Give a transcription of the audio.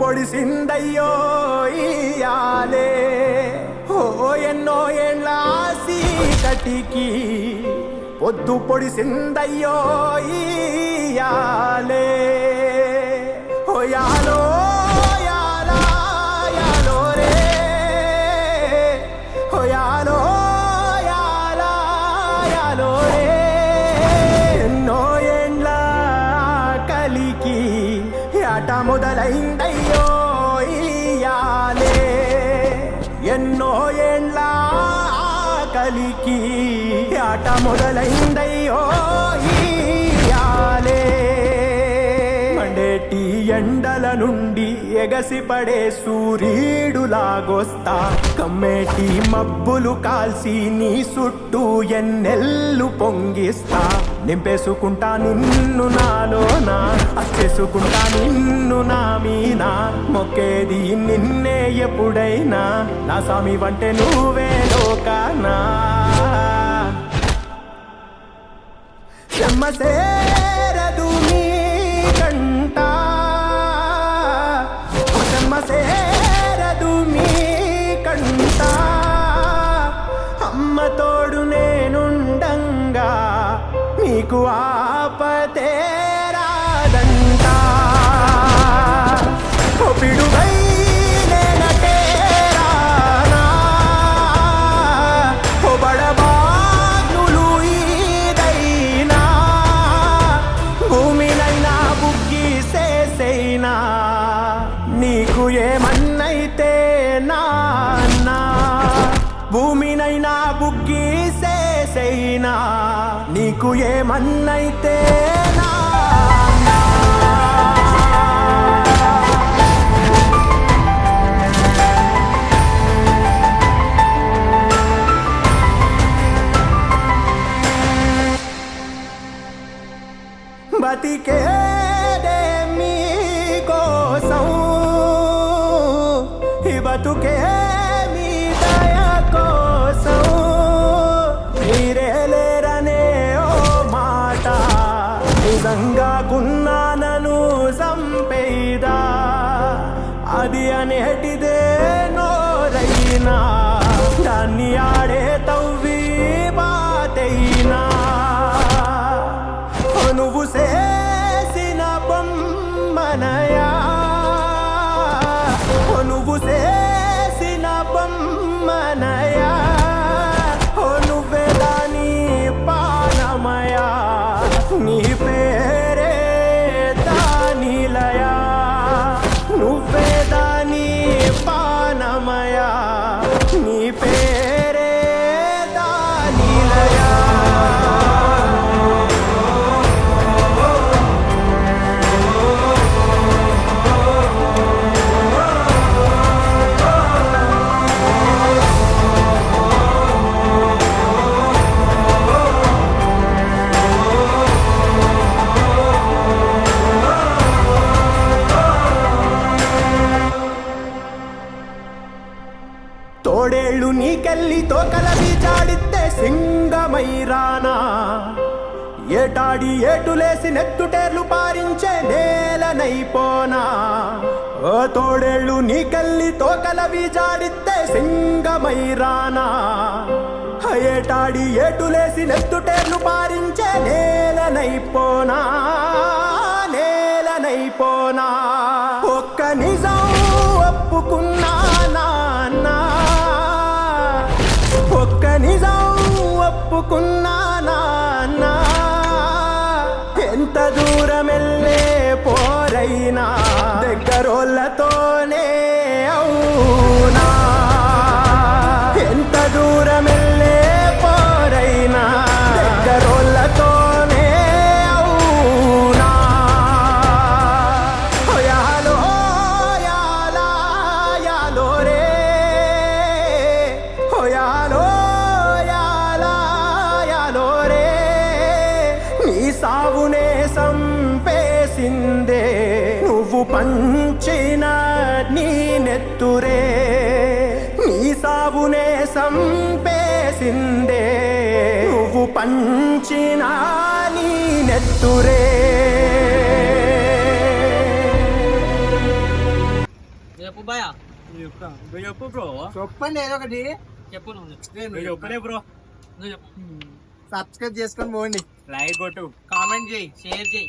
పొడిసిందయ్యో ఇయాలే ఓ ఎన్నో ఏండ్ల చీకటికి పొద్దు పొడిసిందయ్యో ఇయాలే ఓ యాలో యాలా యాలో రే ఓ యాలో యాలా యాలో రే ఎన్నో ఏండ్ల కలికి ఆట మొదలైందయ్యో ఇయాలే ఎన్నో ఏండ్ల కలికి ఆట మొదలైందయ్యో ఇయాలే మండేటి ఎండల నుండి ఎగసిపడే సూర్యుడులాగొస్తా కమ్మేటి మబ్బులు కాల్సి నీ చుట్టూ ఎన్నెల్లు పొంగిస్తా నింపేసుకుంటా నిన్ను నాలోనా అచ్చేసుకుంటా నిన్ను నా మీనా మొక్కేది నిన్నే ఎప్పుడైనా నా స్వామి వంటే నువ్వే లోకానా చెమ్మసేరదు నీ కంట చెమ్మసేరదు మీ కంట అమ్మ తోడు నేనుండంగా నీకు ఆపతే రాదంట ఓ పిడుగై నేనటే రానా ఓ బడబాగ్నులు ఈదైనా భూమినైనా బుగ్గి సేసైనా నీకు ఏమన్నైతే నాన్నా భూమినైనా బుగ్గి సేసైనా నీకు ఏమన్నైతే నాన్నా బతికేదే మీకోసం ఈ బతుకే మీ దయ కోసం మీరే లేరనే ఓ మాట నిజంగా కున్నానను సంపేదా అది అనేటిదే నోరైనా దాన్ని ఆడే తవ్వి బాతైనా నువ్వు చేసిన బొమ్మనయా నువ్వు చేసిన బొమ్మనయా నువ్వే దాని పానమయా నీ పేరే దానిలయా నువ్వే దాని పానమయా నీ పేరే దానిలయా తోడేళ్ళు నీకెళ్ళి తోకలవి జాడితే సింగమైరానా ఏటాడి ఏటులేసి నెత్తుటేర్లు పారించే నేలనైపోనా ఓ తోడేళ్ళు నీకెళ్ళి తోకలవి జాడితే సింగమైరానా ఏటాడి ఏటులేసి నెత్తుటేర్లు పారించే నేలనైపోనా నేలనైపోనా ఒక్క నిజం ఒప్పుకున్నా నాన్నా ఒక్క నిజం ఒప్పుకున్నా నాన్నా ఎంత దూరం వెళ్ళే పోరైనా దగ్గరోళ్ళతోనే అవునా ఎంత దూరం వెళ్ళే పోరైనా దగ్గరోళ్ళతోనే అవునా యాలో యాలా యాలో రే యాలో యాలా యాలో రే నీ సావునే సంపేసిందే నువ్వు పంచిన నీ నెత్తురే నీ సావునే సంపేసిందే నువ్వు పంచిన నీ నెత్తురే చెప్పు భయ నువ్వు చెప్పు బ్రో. చెప్పండి ఏదో ఒకటి. చెప్పు నువ్వు నువ్వు చెప్పలే బ్రో. నువ్వు చెప్పు. సబ్స్క్రైబ్ చేసుకొని పోండి. లైక్ కొట్టు. కామెంట్ చేయి, షేర్ చేయి.